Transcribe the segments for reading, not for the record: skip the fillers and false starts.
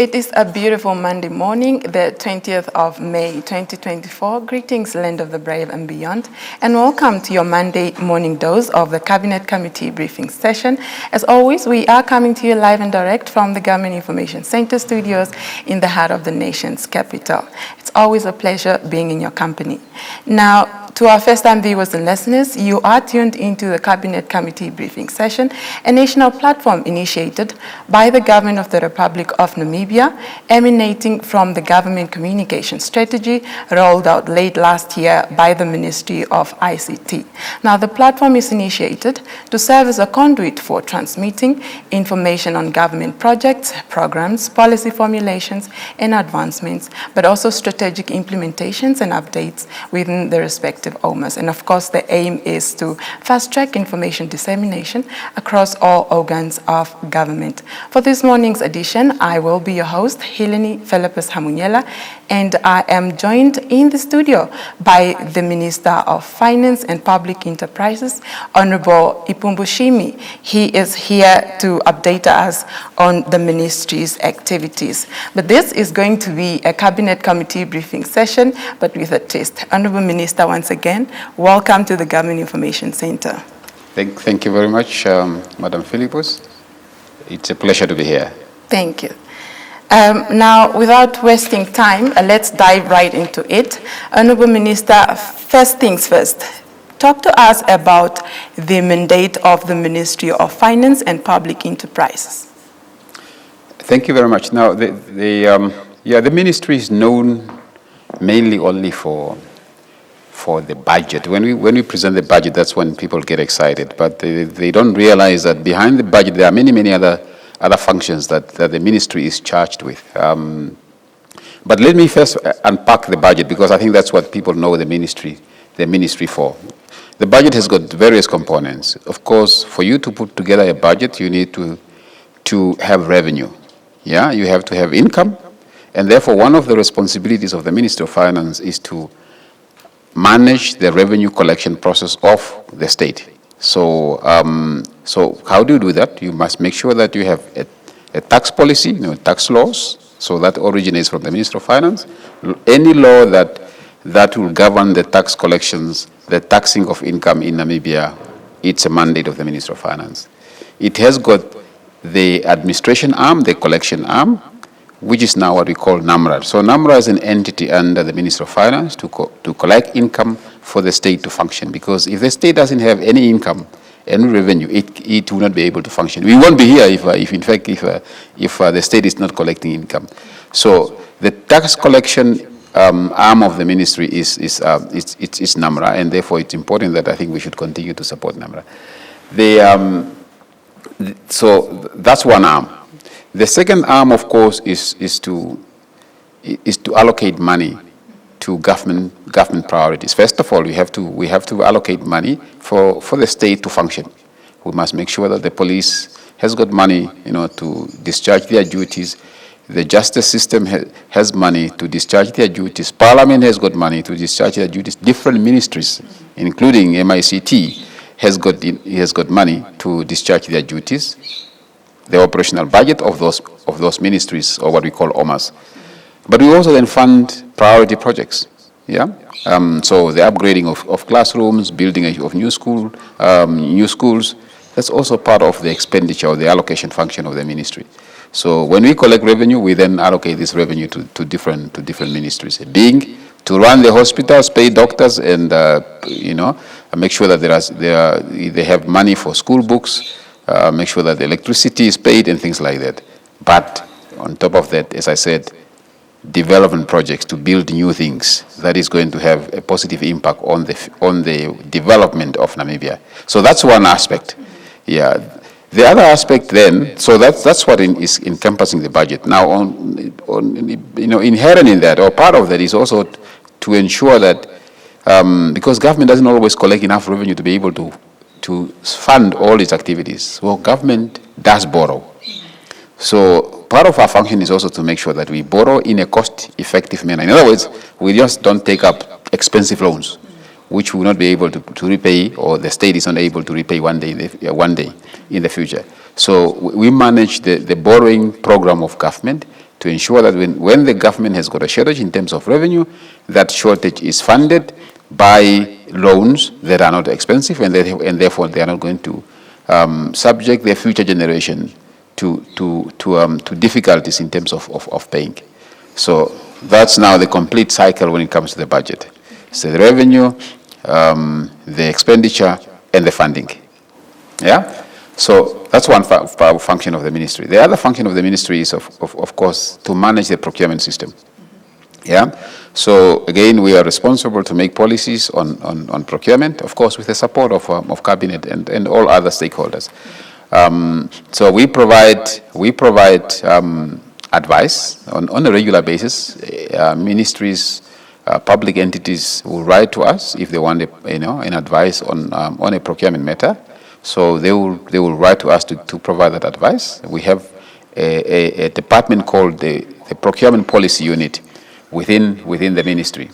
It is a beautiful Monday morning, the 20th of May, 2024. Greetings, land of the brave and beyond, and welcome to your Monday morning dose of the Cabinet Committee briefing session. As always, we are coming to you live and direct from the Government Information Center studios in the heart of the nation's capital. It's always a pleasure being in your company. Now, to our first-time viewers and listeners, you are tuned into the Cabinet Committee briefing session, a national platform initiated by the Government of the Republic of Namibia, emanating from the Government Communication Strategy rolled out late last year by the Ministry of ICT. Now, the platform is initiated to serve as a conduit for transmitting information on government projects, programs, policy formulations, and advancements, but also strategic implementations and updates within the respective OMAs. And of course, the aim is to fast-track information dissemination across all organs of government. For this morning's edition, I will be your host, Helene Philippus Hamunyela, and I am joined in the studio by the Minister of Finance and Public Enterprises, Honorable Ipumbu Shimi. He is here to update us on the ministry's activities. But this is going to be a Cabinet Committee briefing session, but with a twist. Honorable Minister, once again, welcome to the Government Information Center. Thank you very much, Madam Philippus. It's a pleasure to be here. Thank you. Now, without wasting time, let's dive right into it. Honorable Minister, first things first, talk to us about the mandate of the Ministry of Finance and Public Enterprises. Thank you very much. Now, the ministry is known mainly only for the budget. When we present the budget, that's when people get excited. But they don't realize that behind the budget, there are many other functions that the ministry is charged with. But let me first unpack the budget, because I think that's what people know the ministry for. The budget has got various components. Of course, for you to put together a budget, you need to have revenue. Yeah, you have to have income, and therefore one of the responsibilities of the Ministry of Finance is to manage the revenue collection process of the state. So how do you do that? You must make sure that you have a tax policy, tax laws. So that originates from the Ministry of Finance. Any law that will govern the tax collections, the taxing of income in Namibia, it's a mandate of the Ministry of Finance. It has got the administration arm, the collection arm, which is now what we call NAMRA. So NAMRA is an entity under the Ministry of Finance to collect income for the state to function. Because if the state doesn't have any income, any revenue, it will not be able to function. We won't be here if the state is not collecting income. So the tax collection arm of the ministry is NAMRA, and therefore it's important that I think we should continue to support NAMRA. So that's one arm. The second arm, of course, is to allocate money to government priorities. First of all, we have to allocate money for the state to function. We must make sure that the police has got money, to discharge their duties. The justice system has money to discharge their duties. Parliament has got money to discharge their duties. Different ministries, including MICT, has got money to discharge their duties. The operational budget of those ministries, or what we call OMAs. But we also then fund priority projects. Yeah. So the upgrading of classrooms, building of new schools. That's also part of the expenditure or the allocation function of the ministry. So when we collect revenue, we then allocate this revenue to different ministries, being to run the hospitals, pay doctors, and make sure that they have money for school books, make sure that the electricity is paid and things like that. But on top of that, as I said, development projects to build new things that is going to have a positive impact on the development of Namibia. So that's one aspect. Yeah. The other aspect then, so that's what is encompassing the budget. Now, inherent in that, or part of that, is also to ensure that, because government doesn't always collect enough revenue to be able to fund all its activities. Well, government does borrow. So part of our function is also to make sure that we borrow in a cost-effective manner. In other words, we just don't take up expensive loans, which we will not be able to repay, or the state is not able to repay one day in the future. So we manage the borrowing program of government to ensure that when the government has got a shortage in terms of revenue, that shortage is funded by loans that are not expensive, and therefore they are not going to subject their future generation to difficulties in terms of paying. So that's now the complete cycle when it comes to the budget. So the revenue, the expenditure, and the funding. Yeah? So that's one function of the ministry. The other function of the ministry is, of course, to manage the procurement system. Yeah? So again, we are responsible to make policies on procurement, of course, with the support of cabinet and all other stakeholders. So we provide advice on a regular basis. Ministries, public entities will write to us if they want an advice on a procurement matter. So they will write to us to provide that advice. We have a department called the Procurement Policy Unit within the ministry.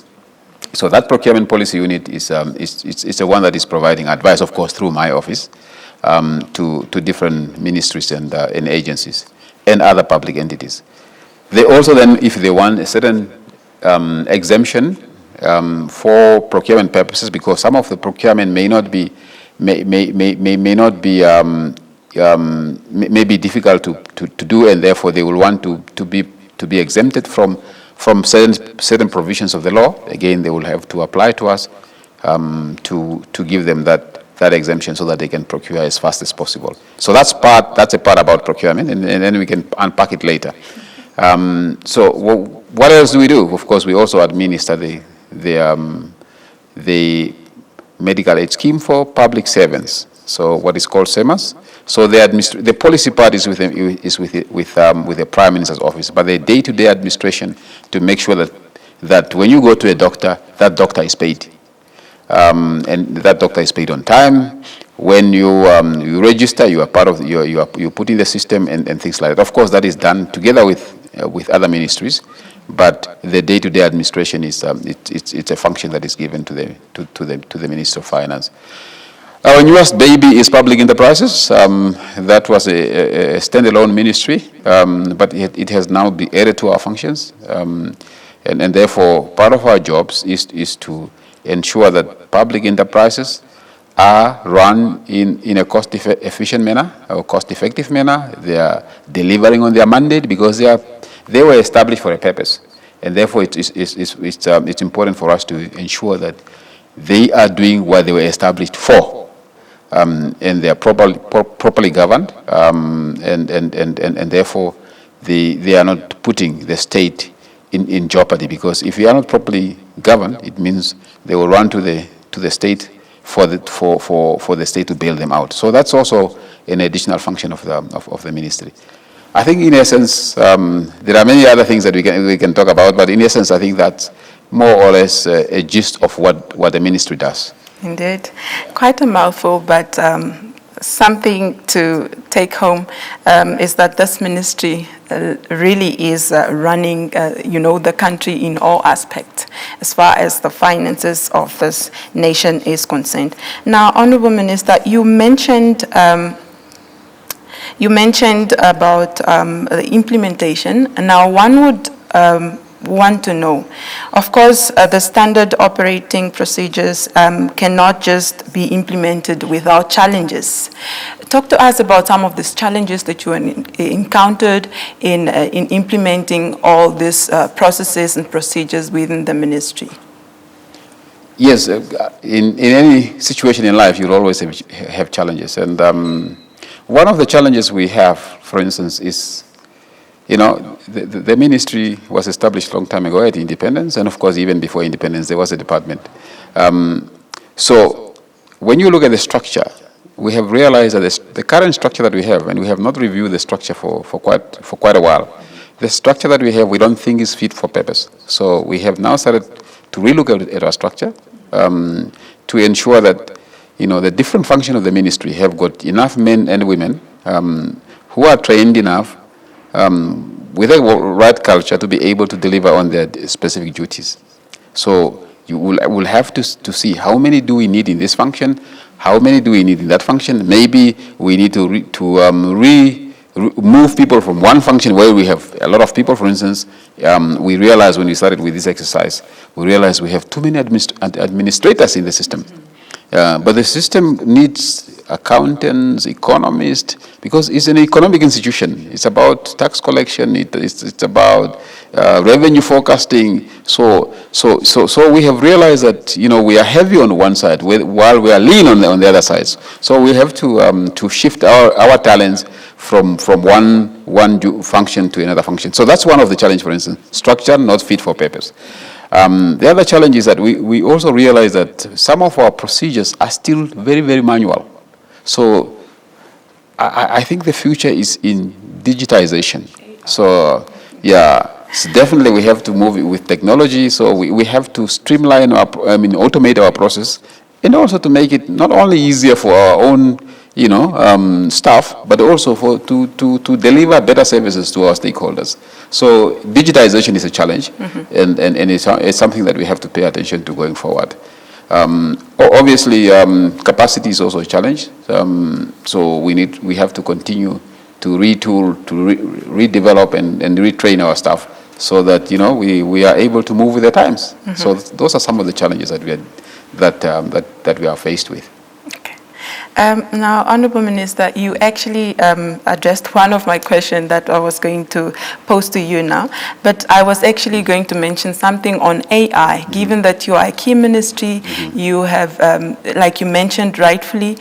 So that Procurement Policy Unit is the one that is providing advice, of course, through my office, to different ministries and agencies and other public entities. They also then, if they want a certain exemption for procurement purposes, because some of the procurement may be difficult to do, and therefore they will want to be exempted from certain provisions of the law. Again, they will have to apply to us to give them that exemption so that they can procure as fast as possible. So that's a part about procurement, and then we can unpack it later. So what else do we do? Of course, we also administer the medical aid scheme for public servants. So what is called SEMAS. So the policy part is with the Prime Minister's office, but the day-to-day administration to make sure that when you go to a doctor, that doctor is paid. And that doctor is paid on time. When you register, you are part of you put in the system and things like that. Of course, that is done together with other ministries, but the day-to-day administration is it's a function that is given to the Minister of Finance. Our newest baby is public enterprises. That was a standalone ministry, but it has now been added to our functions, and therefore part of our jobs is to ensure that public enterprises are run in a cost-efficient manner or cost-effective manner. They are delivering on their mandate because they were established for a purpose, and therefore it's important for us to ensure that they are doing what they were established for. And they are properly governed, and therefore they are not putting the state in jeopardy, because if you are not properly governed, it means they will run to the state for the state to bail them out. So that's also an additional function of the ministry. I think in essence there are many other things that we can talk about, but in essence I think that's more or less a gist of what the ministry does. Indeed. Quite a mouthful, but something to take home is that this ministry really is running, the country in all aspects as far as the finances of this nation is concerned. Now, Honorable Minister, you mentioned about the implementation. Now, one would want to know, of course, the standard operating procedures cannot just be implemented without challenges. Talk to us about some of these challenges that you encountered in implementing all these processes and procedures within the ministry. Yes, in any situation in life, you'll always have challenges. And one of the challenges we have, for instance, is the ministry was established a long time ago at independence, and of course, even before independence, there was a department. So when you look at the structure, we have realized that the current structure that we have, and we have not reviewed the structure for quite a while, the structure that we have, we don't think is fit for purpose. So we have now started to relook at our structure to ensure that the different functions of the ministry have got enough men and women who are trained enough with the right culture to be able to deliver on their specific duties. So you will have to see how many do we need in this function, how many do we need in that function. Maybe we need to move people from one function where we have a lot of people. For instance, we realized when we started with this exercise, we realized we have too many administrators in the system. But the system needs accountants, economists, because it's an economic institution. It's about tax collection. It's about revenue forecasting. So we have realized that we are heavy on one side while we are lean on the other side. So we have to shift our talents from one function to another function. So that's one of the challenges. For instance, structure not fit for purpose. The other challenge is that we also realize that some of our procedures are still very, very manual. So I think the future is in digitization. So definitely we have to move with technology. So we have to streamline automate our process, and also to make it not only easier for our own staff, but also to deliver better services to our stakeholders. So digitization is a challenge, and it's something that we have to pay attention to going forward. Obviously, capacity is also a challenge. So we have to continue to retool, to redevelop and retrain our staff, so that we are able to move with the times. So those are some of the challenges that we are faced with. Now, Honorable Minister, you actually addressed one of my questions that I was going to pose to you now, but I was actually going to mention something on AI. Given that you are a key ministry, you have, like you mentioned rightfully,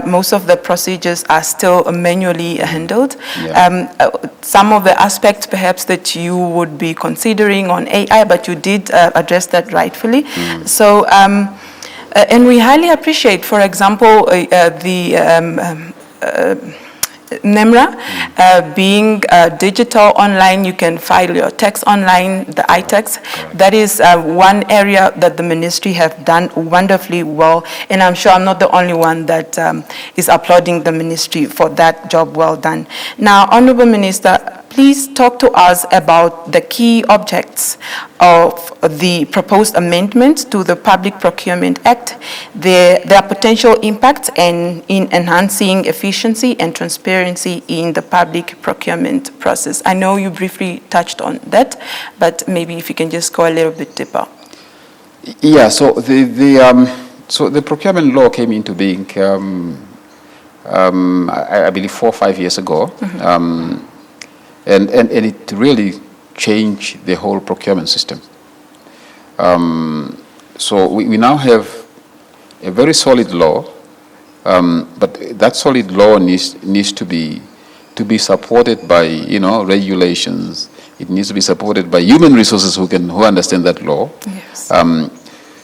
most of the procedures are still manually handled. Some of the aspects perhaps that you would be considering on AI, but you did address that rightfully. So, and we highly appreciate, for example, the NEMRA being digital online. You can file your tax online, the iTax. That is one area that the ministry have done wonderfully well, and I'm sure I'm not the only one that is applauding the ministry for that job well done. Now, Honorable Minister, please talk to us about the key objects of the proposed amendments to the Public Procurement Act, their potential impacts in enhancing efficiency and transparency in the public procurement process. I know you briefly touched on that, but maybe if you can just go a little bit deeper. Yeah, so the procurement law came into being, I believe 4 or 5 years ago. And it really changed the whole procurement system. So we now have a very solid law, but that solid law needs to be supported by regulations. It needs to be supported by human resources who understand that law. Yes.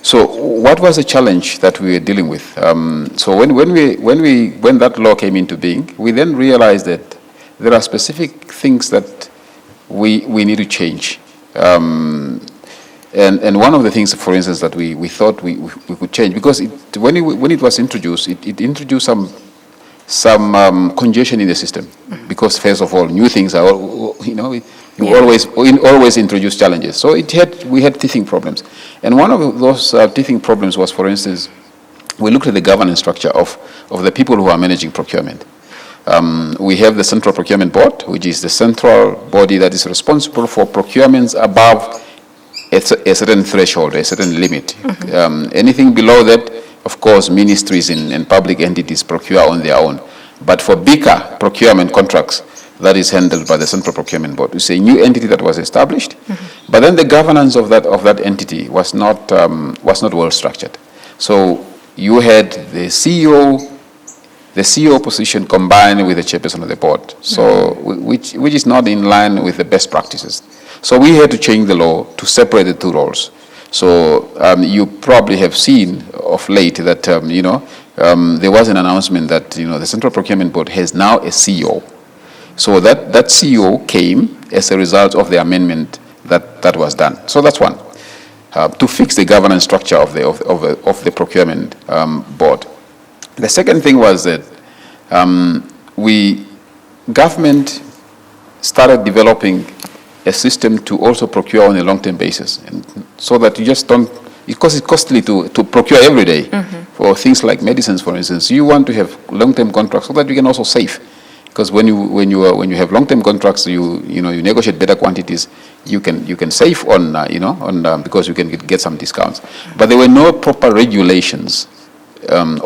So what was the challenge that we were dealing with? So when that law came into being, we then realized that there are specific things that we need to change. And one of the things, for instance, that we thought we could change, because when it was introduced, it introduced some congestion in the system. Because first of all, new things are, always introduce challenges. So we had teething problems. And one of those teething problems was, for instance, we looked at the governance structure of the people who are managing procurement. We have the Central Procurement Board, which is the central body that is responsible for procurements above a certain threshold, a certain limit. Anything below that, of course, ministries and public entities procure on their own. But for bigger procurement contracts, that is handled by the Central Procurement Board. It's a new entity that was established, but then the governance of that entity was not well structured. So you had the CEO position combined with the chairperson of the board, so which is not in line with the best practices. So we had to change the law to separate the two roles. So you probably have seen of late that there was an announcement that the Central Procurement Board has now a CEO. So that CEO came as a result of the amendment that was done. So that's one, to fix the governance structure of the procurement board. The second thing was that government started developing a system to also procure on a long-term basis, and so that you just don't, because it's costly to procure every day for things like medicines, for instance. You want to have long-term contracts so that you can also save, because when you have long-term contracts, you negotiate better quantities. You can save on because you can get some discounts. But there were no proper regulations.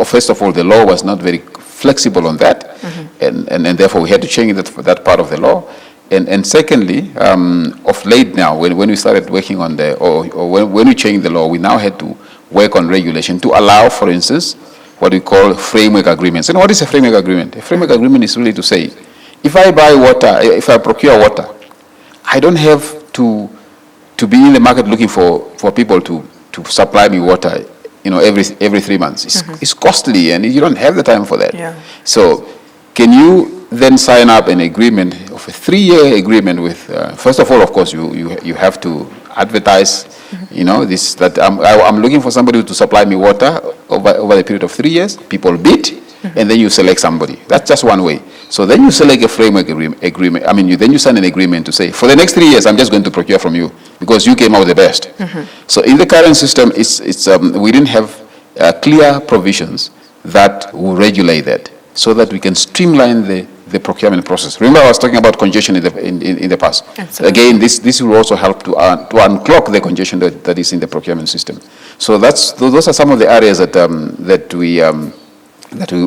First of all, the law was not very flexible on that, and therefore we had to change that part of the law. And secondly, of late now, when we started working on when we changed the law, we now had to work on regulation to allow, for instance, what we call framework agreements. And what is a framework agreement? A framework agreement is really to say, if I buy water, if I procure water, I don't have to be in the market looking for people to supply me water, every 3 months. It's costly, and you don't have the time for that. Yeah. So can you then sign up an agreement of a 3-year agreement with, first of all, of course, you have to advertise, this, that I'm looking for somebody to supply me water over the period of 3 years. People bid, and then you select somebody. That's just one way. So then you select a framework agreement. Then you sign an agreement to say, for the next 3 years, I'm just going to procure from you because you came out the best. So in the current system, we didn't have clear provisions that will regulate that, so that we can streamline the procurement process. Remember, I was talking about congestion in the past. Absolutely. Again, this will also help to unclog the congestion that is in the procurement system. So those are some of the areas that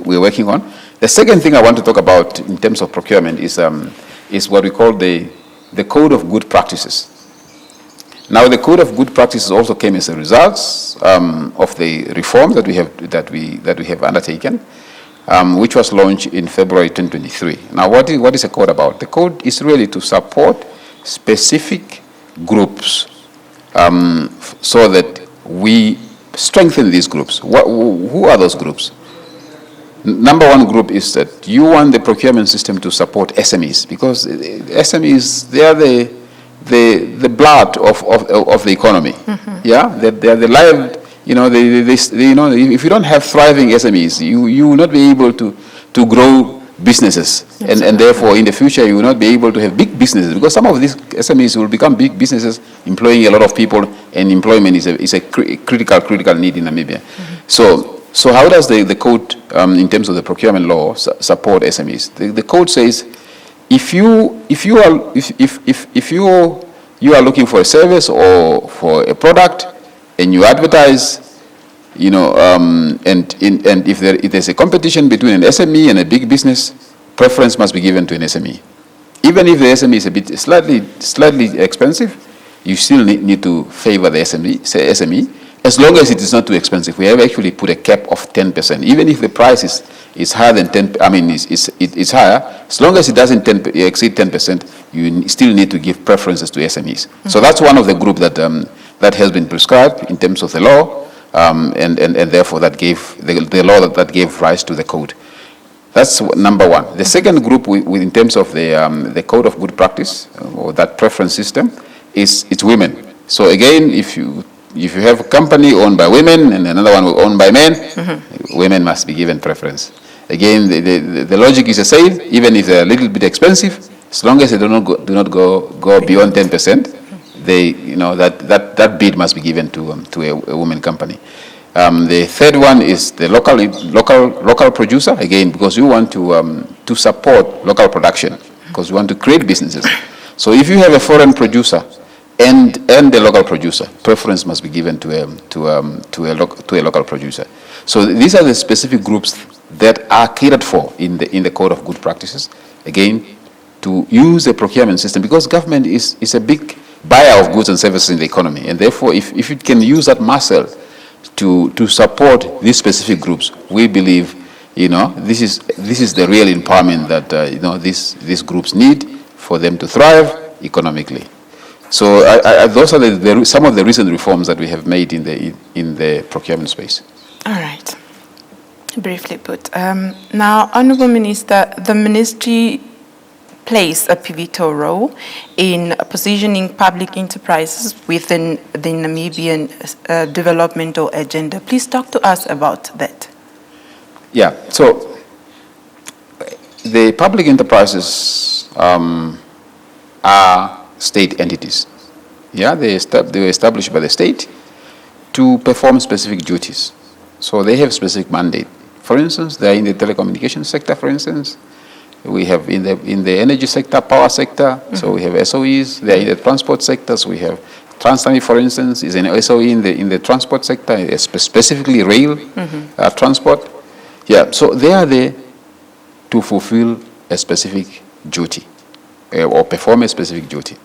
we're working on. The second thing I want to talk about in terms of procurement is what we call the Code of Good Practices. Now, the Code of Good Practices also came as a result of the reform that we have undertaken, which was launched in February 2023. Now, what is a code about? The code is really to support specific groups so that we strengthen these groups. Who are those groups? Number one group is that you want the procurement system to support SMEs, because SMEs, they are the blood of the economy. Yeah, they are the live. If you don't have thriving SMEs, you will not be able to grow businesses, and therefore in the future you will not be able to have big businesses, because some of these SMEs will become big businesses, employing a lot of people, and employment is a critical need in Namibia. So how does the code, in terms of the procurement law, support SMEs? The code says, if you are looking for a service or for a product, and you advertise, and if there's a competition between an SME and a big business, preference must be given to an SME. Even if the SME is a bit slightly expensive, you still need to favor the SME, as long as it is not too expensive. We have actually put a cap of 10%. Even if the price is higher than 10, it's higher, as long as it doesn't exceed 10%, you still need to give preferences to SMEs. So that's one of the group that has been prescribed in terms of the law, and therefore that gave the law that gave rise to the code. That's number one. The second group, in terms of the code of good practice, or that preference system, it's women. So again, if you have a company owned by women and another one owned by men, women must be given preference. Again, the logic is the same. Even if they're a little bit expensive, as long as they do not go beyond 10%, that bid must be given to a woman company. The third one is the local producer, again, because you want to support local production, because you want to create businesses. So if you have a foreign producer and the local producer, preference must be given to a local producer. So these are the specific groups that are catered for in the Code of Good Practices. Again, to use a procurement system, because government is a big buyer of goods and services in the economy, and therefore if it can use that muscle to support these specific groups, we believe this is the real empowerment that these groups need for them to thrive economically. So those are some of the recent reforms that we have made in the procurement space. All right. Briefly put. Now, Honourable Minister, the Ministry plays a pivotal role in positioning public enterprises within the Namibian developmental agenda. Please talk to us about that. Yeah, so the public enterprises are state entities. Yeah, they were established by the state to perform specific duties. So they have specific mandate. For instance, they are in the telecommunications sector, for instance. We have in the energy sector, power sector, so we have SOEs. They are in the transport sectors. We have Transnami, for instance, is an SOE in the transport sector, specifically rail transport. Yeah, so they are there to fulfill a specific duty or perform a specific duty.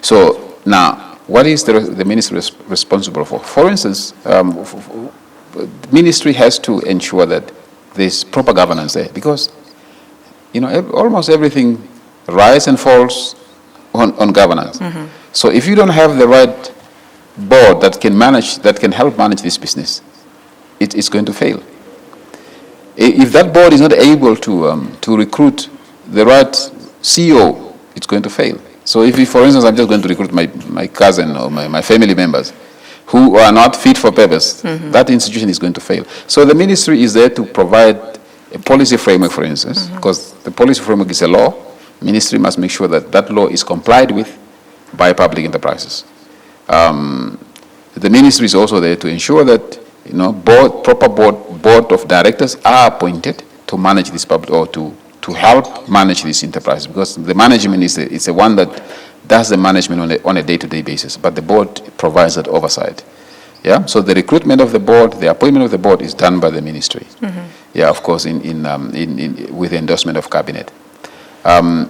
So now, what is the ministry responsible for? For instance, the ministry has to ensure that there's proper governance there, because almost everything rises and falls on governance. So if you don't have the right board that can help manage this business, it's going to fail. If that board is not able to recruit the right CEO, it's going to fail. So if, for instance, I'm just going to recruit my cousin or my family members who are not fit for purpose, that institution is going to fail. So the ministry is there to provide a policy framework, for instance, because the policy framework is a law. Ministry must make sure that that law is complied with by public enterprises. The ministry is also there to ensure that proper board of directors are appointed to manage this public, or to help manage this enterprise, because the management is the one that does the management on a day-to-day basis, but the board provides that oversight. Yeah, so the recruitment of the board, the appointment of the board is done by the ministry. Yeah, of course, with the endorsement of cabinet.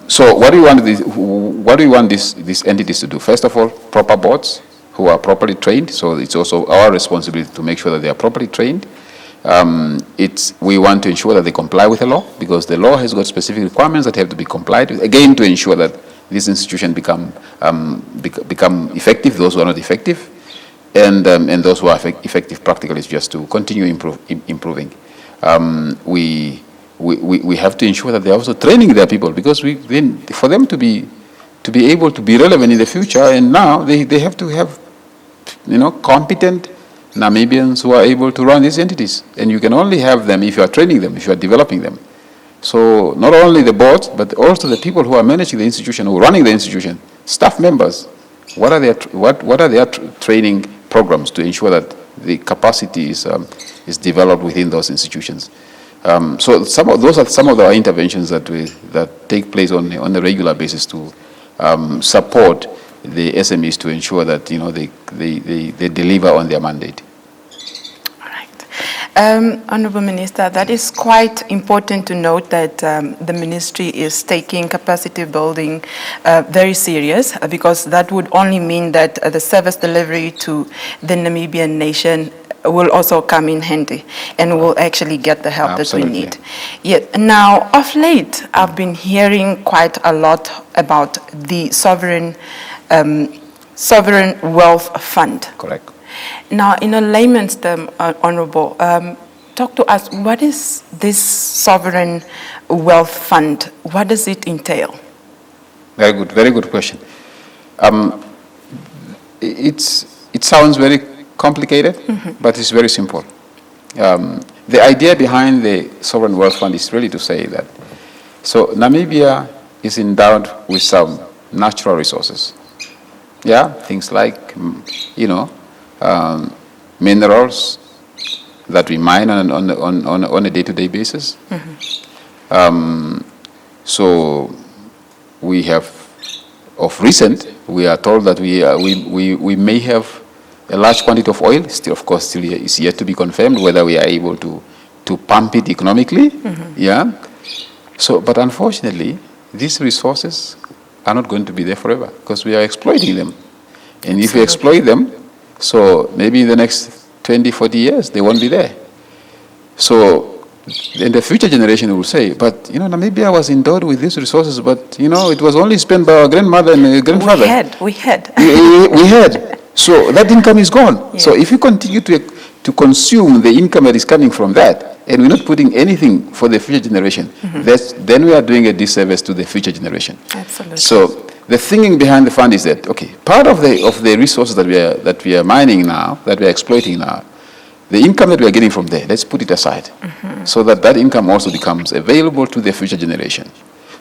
So what do we want these entities to do? First of all, proper boards who are properly trained. So it's also our responsibility to make sure that they are properly trained. We want to ensure that they comply with the law, because the law has got specific requirements that have to be complied with, again, to ensure that this institution become effective, those who are not effective, and those who are effective practically, is just to continue improving. We have to ensure that they're also training their people, because for them to be able to be relevant in the future, and now they have to have competent Namibians who are able to run these entities. And you can only have them if you are training them, if you are developing them. So not only the boards, but also the people who are managing the institution, who are running the institution, staff members. What are their training programs to ensure that the capacity is developed within those institutions? So those are some of the interventions that take place on a regular basis to support the SMEs to ensure that they deliver on their mandate. All right, Honourable Minister, that is quite important to note that the ministry is taking capacity building very serious, because that would only mean that the service delivery to the Namibian nation will also come in handy, and will actually get the help Absolutely. that we need. Yet now, of late, I've been hearing quite a lot about the sovereign wealth fund. Correct. Now, in a layman's term, Honourable, talk to us. What is this sovereign wealth fund? What does it entail? Very good question. It sounds very complicated, but it's very simple. The idea behind the Sovereign Wealth Fund is really to say that, so Namibia is endowed with some natural resources. Yeah, things like, minerals that we mine on a day-to-day basis. So we have, of recent, we are told that we may have a large quantity of oil. Still is yet to be confirmed whether we are able to pump it economically. Yeah. So, but unfortunately, these resources are not going to be there forever, because we are exploiting them. And if we exploit them, so maybe in the next 20, 40 years, they won't be there. So in the future generation will say, but Namibia was endowed with these resources, but it was only spent by our grandmother and grandfather. We had. We had. So that income is gone. Yes. So if you continue to consume the income that is coming from that, and we're not putting anything for the future generation, then we are doing a disservice to the future generation. Absolutely. So the thinking behind the fund is that, okay, part of the resources that we are mining now, that we are exploiting now, the income that we are getting from there, let's put it aside, so that income also becomes available to the future generation.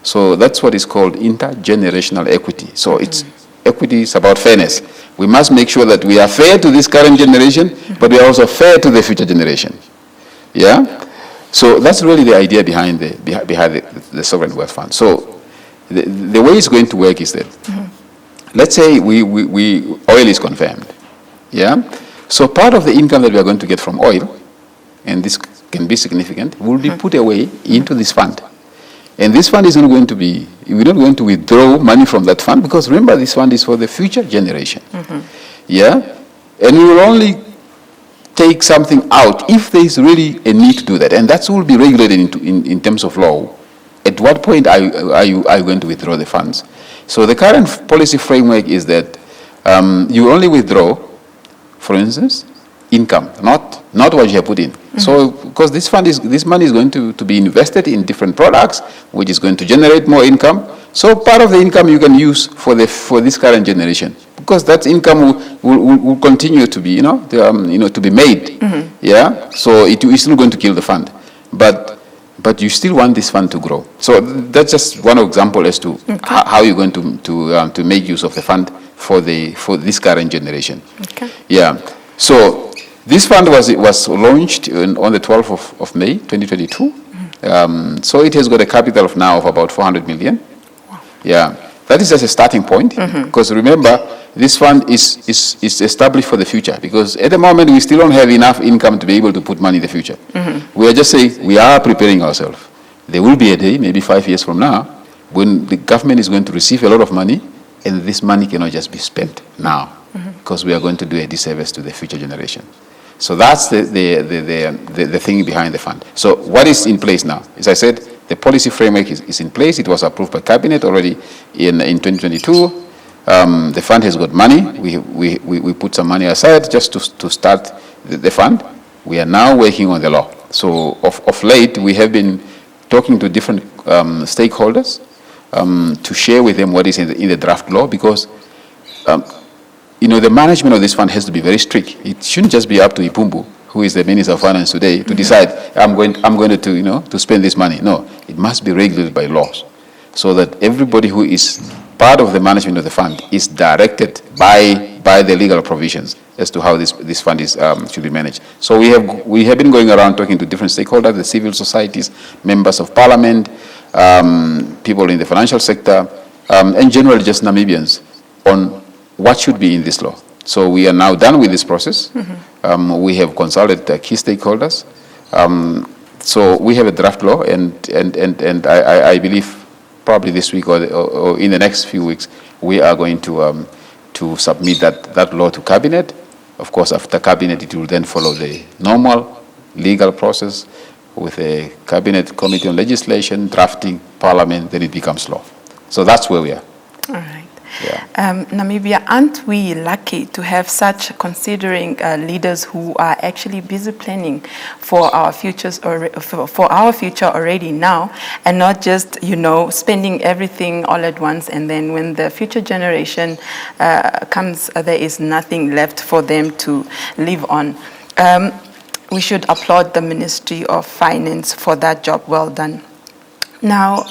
So that's what is called intergenerational equity. So equity is about fairness. We must make sure that we are fair to this current generation, but we are also fair to the future generation. Yeah? So that's really the idea behind the sovereign wealth fund. So the way it's going to work is that, let's say oil is confirmed. Yeah? So part of the income that we are going to get from oil, and this can be significant, will be put away into this fund. And this fund is not going to be, we're not going to withdraw money from that fund, because remember, this fund is for the future generation. Yeah? And we will only take something out if there is really a need to do that. And that will be regulated in terms of law. At what point are you going to withdraw the funds? So the current policy framework is that you only withdraw, for instance, income, not what you have put in. So, because this money is going to be invested in different products, which is going to generate more income. So part of the income you can use for this current generation, because that income will continue to be, to be made. Yeah. So it is still going to kill the fund, but you still want this fund to grow. So that's just one example as to how you're going to make use of the fund for this current generation. Okay. Yeah. So this fund was launched on the 12th of May 2022. So it has got a capital of now of about 400 million. Wow. Yeah. That is just a starting point, because remember, this fund is established for the future, because at the moment we still don't have enough income to be able to put money in the future. We are just saying we are preparing ourselves. There will be a day, maybe 5 years from now, when the government is going to receive a lot of money, and this money cannot just be spent now, because we are going to do a disservice to the future generation. So that's the thing behind the fund. So what is in place now? As I said, the policy framework is in place. It was approved by cabinet already in 2022. The fund has got money. We put some money aside just to start the fund. We are now working on the law. So of late, we have been talking to different stakeholders to share with them what is in the draft law, because the management of this fund has to be very strict. It shouldn't just be up to Ipumbu, who is the Minister of Finance today, to decide, I'm going to spend this money. No, it must be regulated by laws, so that everybody who is part of the management of the fund is directed by the legal provisions as to how this fund should be managed. So we have been going around talking to different stakeholders, the civil societies, members of parliament, people in the financial sector, and generally just Namibians on what should be in this law. So we are now done with this process. We have consulted key stakeholders. So we have a draft law, and I believe probably this week or in the next few weeks, we are going to submit that law to cabinet. Of course, after cabinet, it will then follow the normal legal process with a cabinet committee on legislation, drafting, parliament, then it becomes law. So that's where we are. All right. Yeah. Namibia, aren't we lucky to have such considering leaders who are actually busy planning for our futures or for our future already now, and not just spending everything all at once, and then when the future generation comes, there is nothing left for them to live on. We should applaud the Ministry of Finance for that job well done. Now,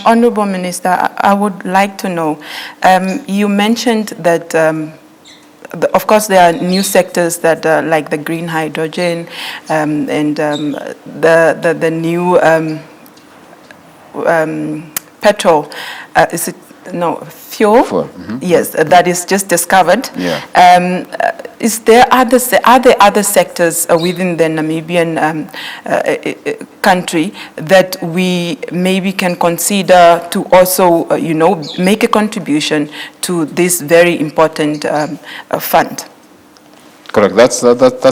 Honorable Minister, I would like to know, you mentioned that, of course, there are new sectors that like the green hydrogen and the new petrol, fuel? Yes, that is just discovered. Yeah. Are there other sectors within the Namibian country that we maybe can consider to also, make a contribution to this very important fund? Correct. That's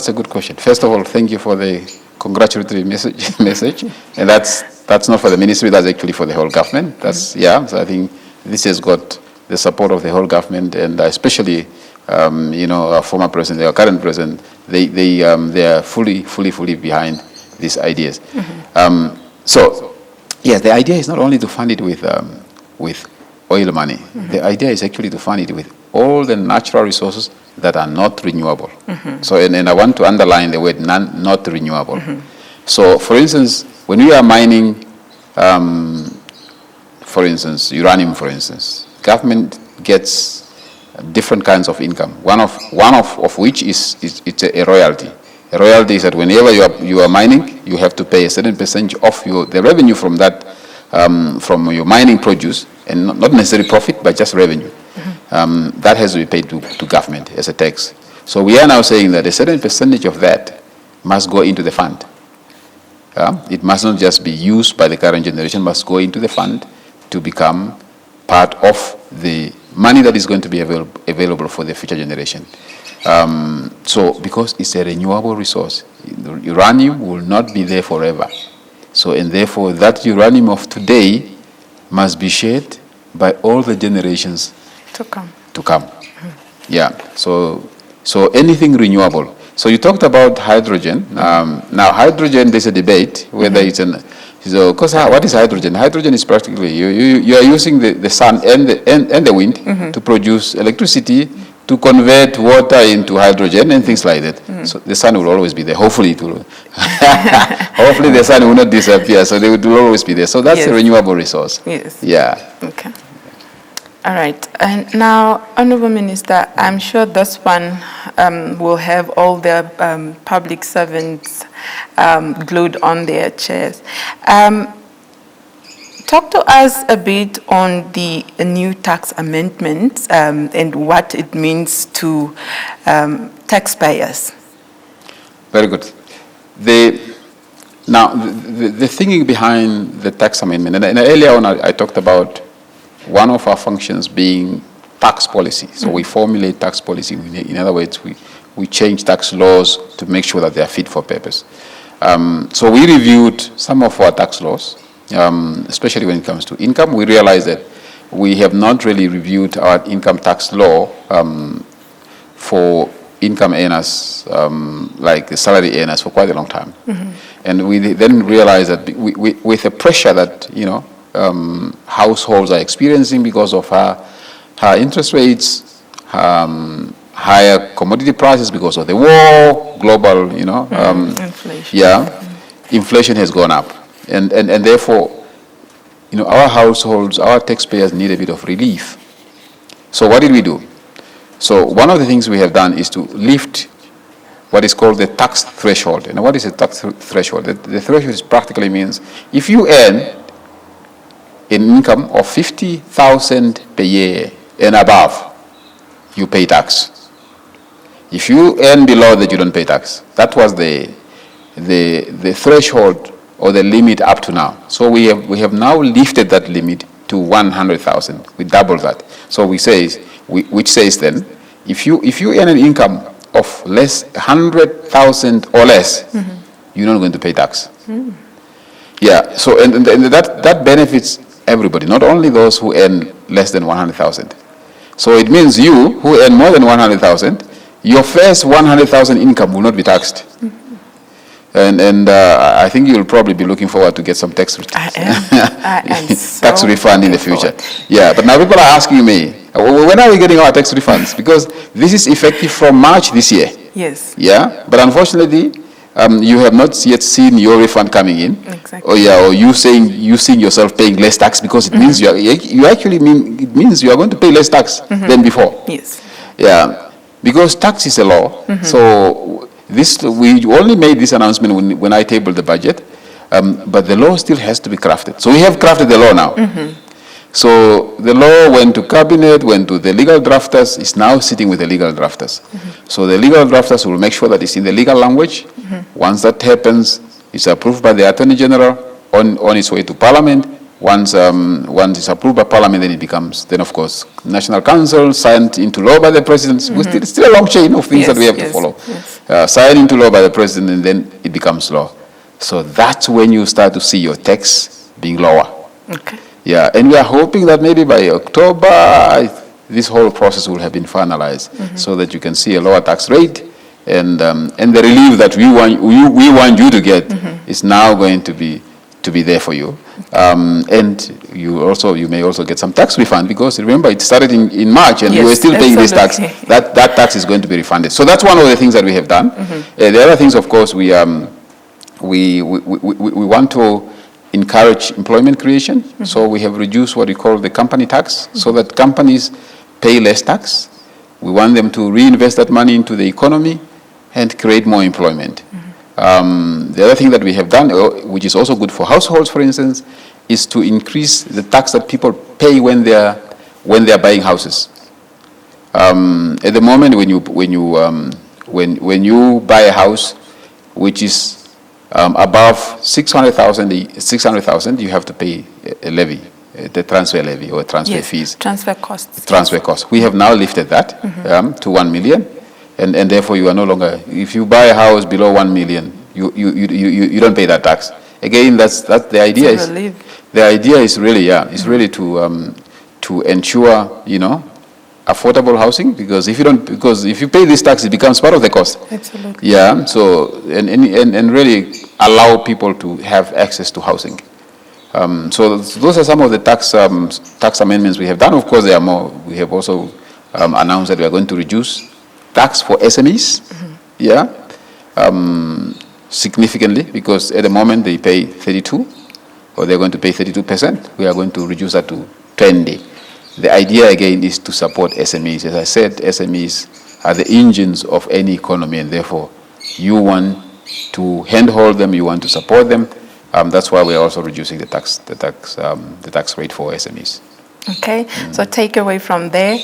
a good question. First of all, thank you for the congratulatory message. And that's not for the ministry. That's actually for the whole government. So I think this has got the support of the whole government, and especially our former president, our current president, they are fully behind these ideas. So, yes, the idea is not only to fund it with oil money. The idea is actually to fund it with all the natural resources that are not renewable. So, and I want to underline the word not renewable. So, for instance, when we are mining, for instance, uranium, for instance, government gets different kinds of income. One of which is it's a royalty. A royalty is that whenever you are mining, you have to pay a certain percentage of the revenue from that, from your mining produce, and not necessarily profit, but just revenue. That has to be paid to government as a tax. So we are now saying that a certain percentage of that must go into the fund. It must not just be used by the current generation, must go into the fund to become part of the money that is going to be available for the future generation. So because it's a renewable resource, uranium will not be there forever. So, and therefore that uranium of today must be shared by all the generations to come. Yeah, so anything renewable. So you talked about hydrogen. Now hydrogen, there's a debate whether it's because what is hydrogen? Hydrogen is practically you are using the sun and the wind to produce electricity, to convert water into hydrogen and things like that. So the sun will always be there. Hopefully it will. Hopefully the sun will not disappear. So they will always be there. So that's a renewable resource. Yes. Yeah. Okay. All right. And now, Honourable Minister, I'm sure this one will have all the public servants glued on their chairs. Talk to us a bit on the new tax amendments and what it means to taxpayers. Very good. The thinking behind the tax amendment, and earlier on I talked about one of our functions being tax policy. So we formulate tax policy. In other words, we change tax laws to make sure that they are fit for purpose. So we reviewed some of our tax laws, especially when it comes to income. We realized that we have not really reviewed our income tax law for income earners, like salary earners, for quite a long time. And we then realized that with the pressure that, households are experiencing because of higher interest rates, higher commodity prices because of the war, global, inflation. Yeah, inflation has gone up. And therefore, our households, our taxpayers need a bit of relief. So what did we do? So one of the things we have done is to lift what is called the tax threshold. And what is a tax threshold? The threshold practically means if you earn an income of 50,000 per year and above, you pay tax. If you earn below that, you don't pay tax. That was the threshold or the limit up to now. So we have now lifted that limit to 100,000. We double that. So which says then, if you earn an income of less 100,000 or less, you're not going to pay tax. Yeah. So and that benefits everybody, not only those who earn less than 100,000. So it means you who earn more than 100,000, your first 100,000 income will not be taxed. And I think you'll probably be looking forward to get some tax tax refund in the future. Yeah, but now people are asking me, when are we getting our tax refunds? Because this is effective from March this year. Yes. Yeah, but unfortunately, you have not yet seen your refund coming in. Exactly. Or you seeing yourself paying less tax, because it means it means you are going to pay less tax than before. Yes. Yeah, because tax is a law. So we only made this announcement when I tabled the budget, but the law still has to be crafted. So we have crafted the law now. So the law went to cabinet, went to the legal drafters, is now sitting with the legal drafters. So the legal drafters will make sure that it's in the legal language. Once that happens, it's approved by the Attorney General on its way to Parliament. Once it's approved by Parliament, then it becomes, of course, National Council, signed into law by the President. It's still a long chain of things that we have to follow. Signed into law by the President, and then it becomes law. So that's when you start to see your tax being lower. Okay. Yeah, and we are hoping that maybe by October, this whole process will have been finalized, so that you can see a lower tax rate, and the relief that we want you to get is now going to be there for you, and you may also get some tax refund, because remember it started in March and you were still paying this tax. That tax is going to be refunded. So that's one of the things that we have done. The other things, of course, we want to encourage employment creation. So we have reduced what we call the company tax, so that companies pay less tax. We want them to reinvest that money into the economy and create more employment. The other thing that we have done, which is also good for households, for instance, is to increase the tax that people pay when they are buying houses. At the moment, when you buy a house, which is above 600,000, you have to pay a levy, the transfer levy or transfer fees. Transfer costs. Transfer costs. We have now lifted that to 1 million, and therefore you are no longer. If you buy a house below 1 million, you don't pay that tax. Again, that's the idea. The idea is really to ensure affordable housing, because if you pay this tax, it becomes part of the cost. Absolutely. Yeah. So and really allow people to have access to housing. So those are some of the tax amendments we have done. Of course, there are more. We have also announced that we are going to reduce tax for SMEs. Yeah. Significantly, because at the moment they pay 32, or they're going to pay 32%. We are going to reduce that to 20. The idea, again, is to support SMEs. As I said, SMEs are the engines of any economy, and therefore you want to handhold them, you want to support them. That's why we're also reducing the tax rate for SMEs. Okay, so take away from there,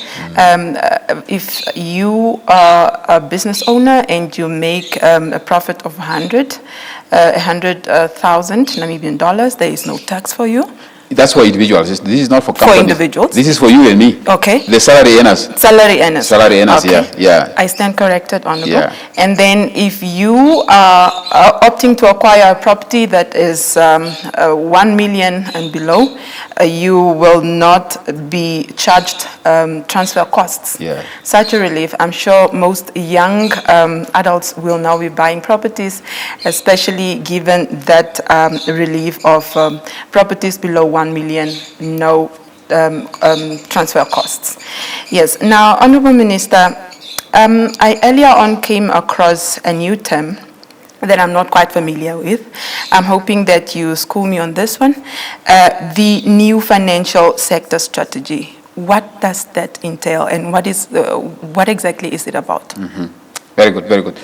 if you are a business owner and you make a profit of 100,000 Namibian dollars, there is no tax for you. That's for individuals. This is not for companies. For individuals? This is for you and me. Okay. The salary earners. Salary earners. Salary earners, okay. Yeah. I stand corrected, Honorable. Yeah. And then if you are opting to acquire a property that is 1 million and below, you will not be charged transfer costs. Yeah. Such a relief. I'm sure most young adults will now be buying properties, especially given that relief of properties below 1 million, no transfer costs. Yes. Now, Honorable Minister, I earlier on came across a new term that I'm not quite familiar with. I'm hoping that you school me on this one. The new financial sector strategy. What does that entail, and what exactly is it about? Very good.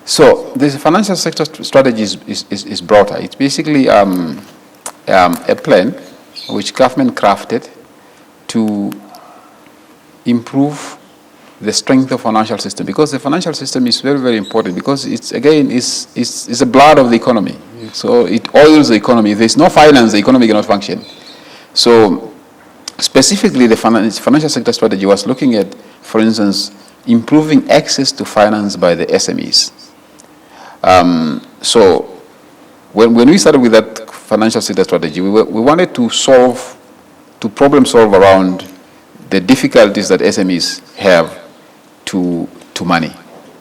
So this financial sector strategy is broader. It's basically a plan which government crafted to improve the strength of financial system, because the financial system is very, very important, because it's the blood of the economy. So it oils the economy. If there's no finance, the economy cannot function. So specifically, the financial sector strategy was looking at, for instance, improving access to finance by the SMEs. So when we started with that financial sector strategy, we wanted to problem solve around the difficulties that SMEs have to money,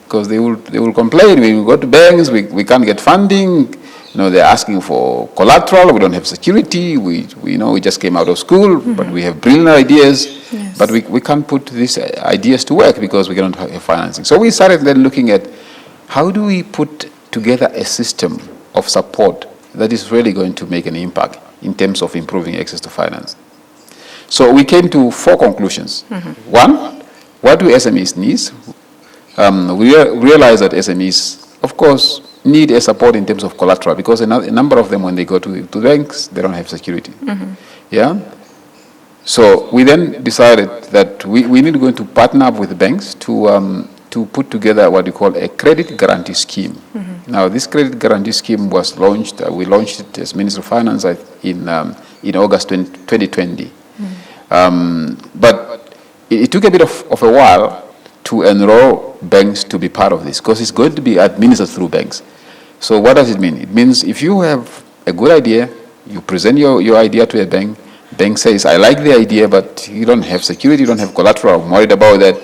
because they will complain. We go to banks, we can't get funding. They're asking for collateral. We don't have security. We just came out of school, but we have brilliant ideas. Yes. But we can't put these ideas to work because we cannot have financing. So we started then looking at how do we put together a system of support that is really going to make an impact in terms of improving access to finance. So we came to 4 conclusions. One, what do SMEs need? We realize that SMEs, of course, need a support in terms of collateral, because a number of them, when they go to banks, they don't have security. Yeah. So we then decided that we need to go into partner up with the banks to put together what we call a credit guarantee scheme. Now, this credit guarantee scheme was launched. We launched it as Minister of Finance in August 2020. But it took a bit of a while to enroll banks to be part of this, because it's going to be administered through banks. So what does it mean? It means if you have a good idea, you present your idea to a bank, bank says, I like the idea, but you don't have security, you don't have collateral, I'm worried about that,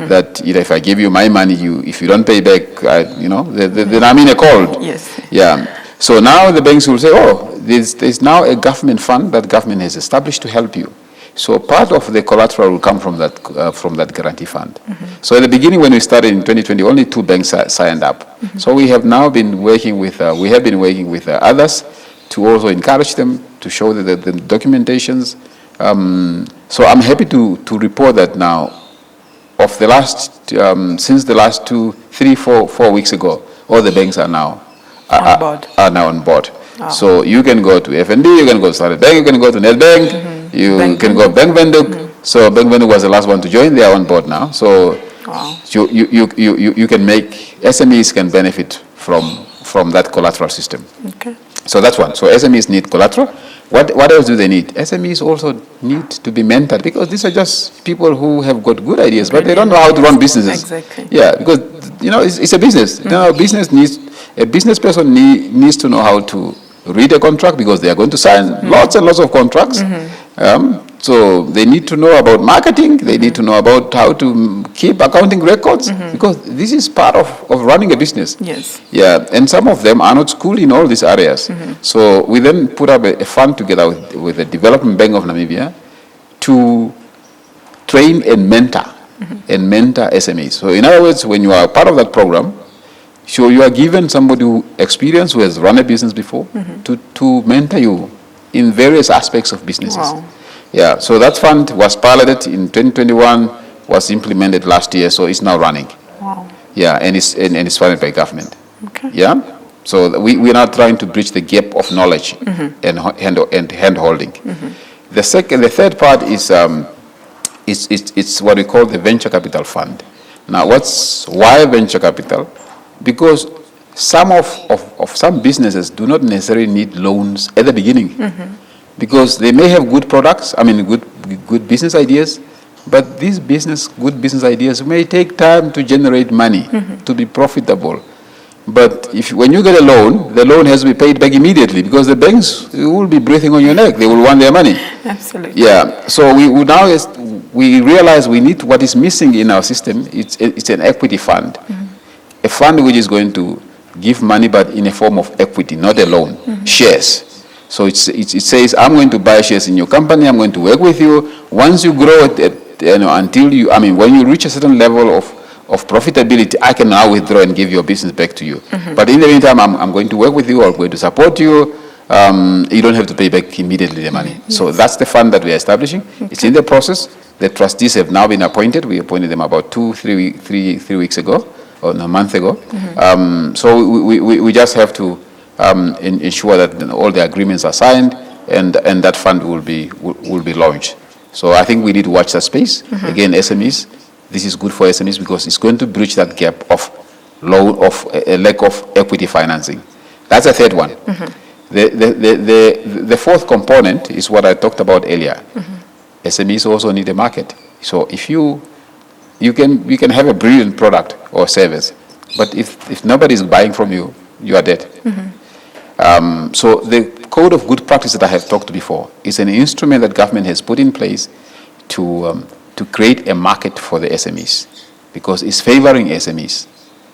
that if I give you my money, if you don't pay back, then I'm in a cold. Yes. Yeah. So now the banks will say, there's now a government fund that government has established to help you. So part of the collateral will come from that guarantee fund. So at the beginning, when we started in 2020, only 2 banks signed up. So we have now been working with others to also encourage them, to show the documentations. So I'm happy to report that now, of the last, since the last 4 weeks ago, all the banks are now on board. Oh. So you can go to FNB, you can go to Standard Bank, you can go to Nedbank, you can go Bank Venduk. So Bank Venduk was the last one to join. They are on board now. So you can make, SMEs can benefit from that collateral system. Okay. So that's one. So SMEs need collateral. What else do they need? SMEs also need to be mentored, because these are just people who have got good ideas, but they don't know how to run businesses. Exactly. Yeah, because it's a business. A business person needs to know how to read a contract, because they are going to sign lots and lots of contracts. So they need to know about marketing. They need to know about how to keep accounting records, because this is part of running a business. Yes. Yeah, and some of them are not schooled in all these areas. So we then put up a fund together with the Development Bank of Namibia to train and mentor SMEs. So in other words, when you are part of that program, so you are given somebody who has run a business before to mentor you in various aspects of businesses. Wow. Yeah, so that fund was piloted in 2021, was implemented last year, so it's now running. Wow. Yeah, and it's funded by government. Okay. Yeah, so we're now trying to bridge the gap of knowledge and hand holding. The third part is it's what we call the venture capital fund. Now, why venture capital? Because some businesses do not necessarily need loans at the beginning, because they may have good products, good business ideas, but these good business ideas may take time to generate money, to be profitable. But when you get a loan, the loan has to be paid back immediately, because the banks will be breathing on your neck. They will want their money. Absolutely. Yeah. So we realize we need, what is missing in our system, it's an equity fund. A fund which is going to give money, but in a form of equity, not a loan, shares. So it says, I'm going to buy shares in your company, I'm going to work with you. Once you grow when you reach a certain level of profitability, I can now withdraw and give your business back to you. But in the meantime, I'm going to work with you, I'm going to support you. You don't have to pay back immediately the money. Yes. So that's the fund that we are establishing. Okay. It's in the process. The trustees have now been appointed. We appointed them about 3 weeks ago, or a month ago. So we just have to ensure that all the agreements are signed, and that fund will be launched. So I think we need to watch that space. Again, SMEs, this is good for SMEs, because it's going to bridge that gap of a lack of equity financing. That's the third one. The fourth component is what I talked about earlier. SMEs also need a market. So if you can have a brilliant product or service, but if nobody is buying from you, you are dead. So the Code of Good Practice that I have talked before is an instrument that government has put in place to create a market for the SMEs, because it's favoring SMEs.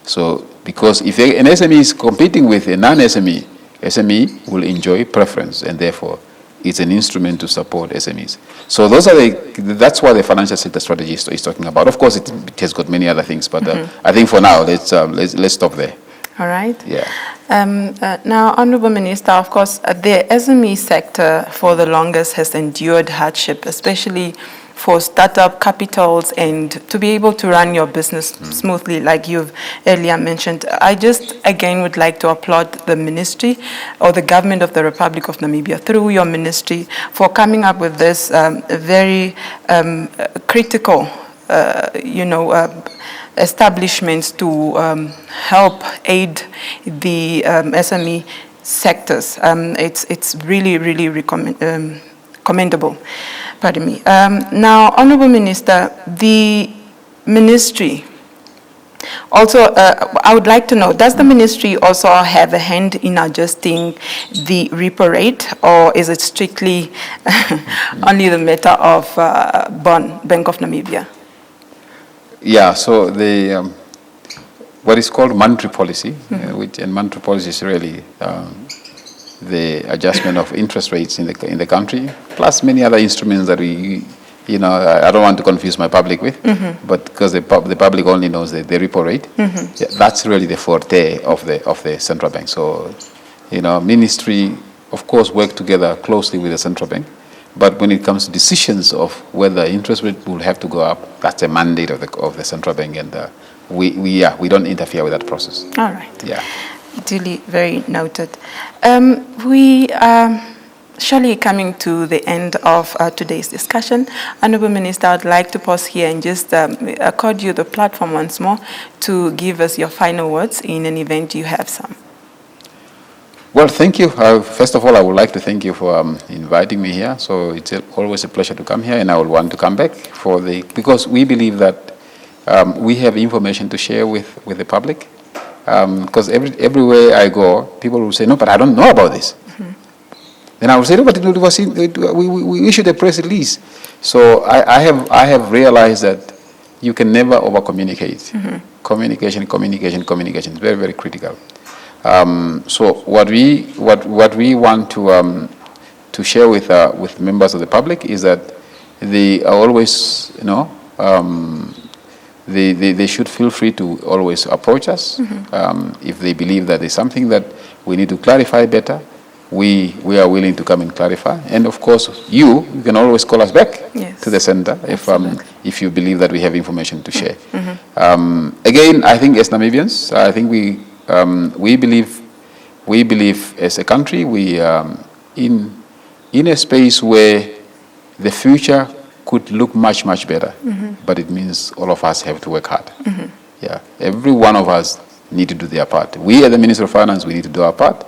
So because if an SME is competing with a non-SME, SME will enjoy preference, and therefore it's an instrument to support SMEs. So that's what the financial sector strategy is talking about. Of course, it has got many other things, but I think for now, let's stop there. All right. Yeah. Now, Honourable Minister, of course, the SME sector for the longest has endured hardship, especially for startup capitals and to be able to run your business smoothly, like you've earlier mentioned. I just, again, would like to applaud the ministry or the government of the Republic of Namibia through your ministry for coming up with this very critical, establishments to help aid the SME sectors. It's really, really commendable. Pardon me. Now, Honourable Minister, the ministry also, I would like to know, does the ministry also have a hand in adjusting the repo rate, or is it strictly only the matter of Bank of Namibia? Yeah, so the what is called monetary policy, and monetary policy is really the adjustment of interest rates in the country, plus many other instruments that I don't want to confuse my public with, but because the public only knows the repo rate, that's really the forte of the central bank. So, Ministry of course, work together closely with the central bank. But when it comes to decisions of whether interest rate will have to go up, that's a mandate of the central bank, and we don't interfere with that process. All right. Yeah. Duly very noted. We are surely coming to the end of today's discussion. Honourable Minister, I'd like to pause here and just accord you the platform once more to give us your final words in an event you have some. Well, thank you. First of all, I would like to thank you for inviting me here. So it's always a pleasure to come here, and I will want to come back because we believe that we have information to share with the public. Because everywhere I go, people will say, no, but I don't know about this. Mm-hmm. Then I will say, no, but we issued a press release. So I have realized that you can never over-communicate. Mm-hmm. Communication is very, very critical. So what we want to share with members of the public is that they are always, they should feel free to always approach us. Mm-hmm. If they believe that there's something that we need to clarify better, we are willing to come and clarify. And of course, you can always call us back to the center if you believe that we have information to share. Mm-hmm. Again, I think as Namibians, I think we believe as a country we in a space where the future could look much better. Mm-hmm. But it means all of us have to work hard. Mm-hmm. Yeah, every one of us need to do their part. We at the Ministry of Finance, we need to do our part.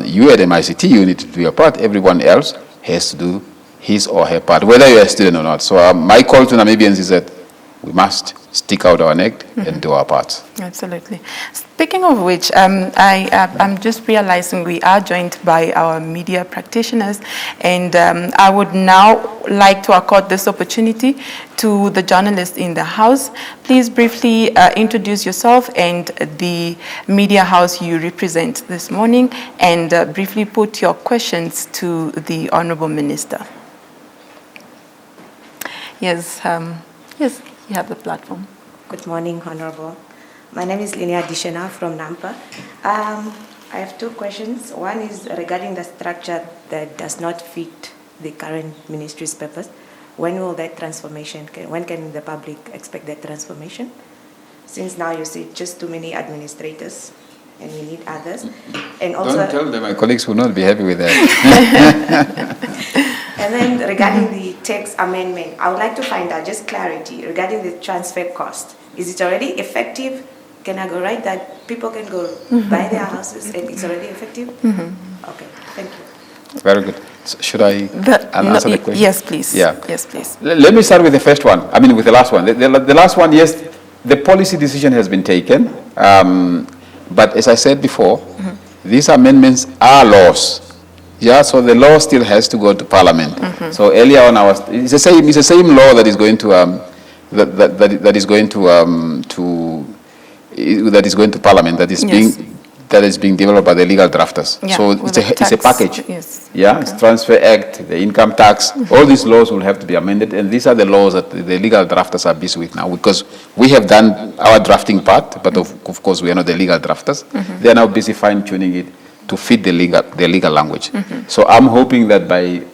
You at MICT, you need to do your part. Everyone else has to do his or her part, whether you're a student or not. So my call to Namibians is that we must stick out our neck and do our parts. Absolutely. Speaking of which, I'm just realizing we are joined by our media practitioners, and I would now like to accord this opportunity to the journalists in the house. Please briefly introduce yourself and the media house you represent this morning, and briefly put your questions to the Honourable Minister. Yes, yes. You have the platform. Good morning, Honorable. My name is Linia Dishena from Nampa. I have two questions. One is regarding the structure that does not fit the current ministry's purpose. When will that transformation, when can the public expect that transformation? Since now you see just too many administrators and we need others. And also, don't tell them, my colleagues will not be happy with that. And then regarding the tax amendment, I would like to find out just clarity regarding the transfer cost. Is it already effective? Can I go right that people can go buy their houses and it's already effective? Mm-hmm. Okay, thank you. Very good. So should I answer the question? Yes, please. Yeah. Yes, please. Let me start with the first one. I mean, with the last one. The last one, yes, the policy decision has been taken. But as I said before, these amendments are laws. Yeah, so the law still has to go to Parliament. Mm-hmm. So earlier on, it's the same law that is going to that is going to Parliament. That is being developed by the legal drafters. Yeah, so it's a package. Yes. Yeah, okay. It's Transfer Act, the income tax. Mm-hmm. All these laws will have to be amended, and these are the laws that the legal drafters are busy with now. Because we have done our drafting part, but of course we are not the legal drafters. Mm-hmm. They are now busy fine-tuning it to fit the legal language. Mm-hmm. So I'm hoping that by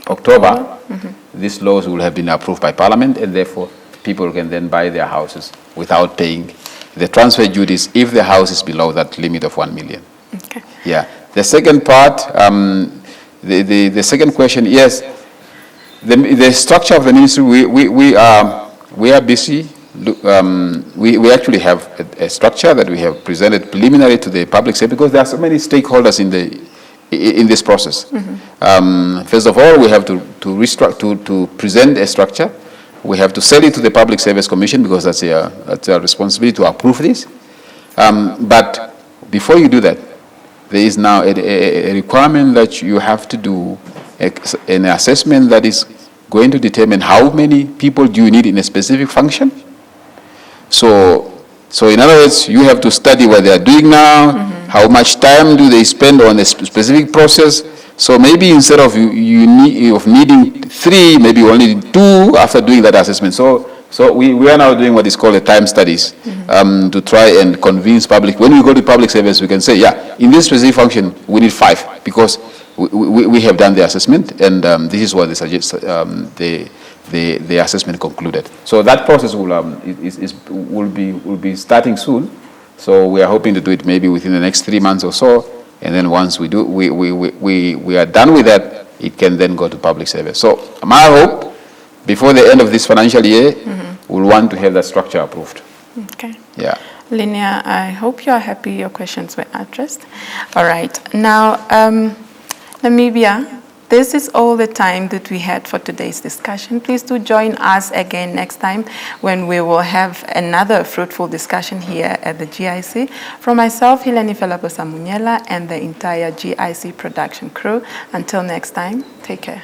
October, these laws will have been approved by Parliament, and therefore people can then buy their houses without paying the transfer duties if the house is below that limit of 1 million. Okay. Yeah. The second part, the second question, yes, the structure of the ministry, we are busy. We actually have a structure that we have presented preliminary to the public sector because there are so many stakeholders in this process. Mm-hmm. First of all, we have to present a structure. We have to sell it to the Public Service Commission because that's our responsibility to approve this. But before you do that, there is now a requirement that you have to do an assessment that is going to determine how many people do you need in a specific function. So in other words, you have to study what they are doing now, how much time do they spend on a specific process. So maybe instead of needing 3, maybe only 2 after doing that assessment. So we are now doing what is called a time studies to try and convince public. When we go to public service, we can say, yeah, in this specific function, we need 5 because we have done the assessment, and this is what the assessment concluded. So that process will be starting soon. So we are hoping to do it maybe within the next 3 months or so, and then once we are done with that, it can then go to public service. So my hope, before the end of this financial year, we'll want to have that structure approved. Okay. Yeah. Linnea, I hope you are happy your questions were addressed. All right. Now, Namibia, this is all the time that we had for today's discussion. Please do join us again next time when we will have another fruitful discussion here at the GIC. From myself, Hilani Felabosa Munyela, and the entire GIC production crew, until next time, take care.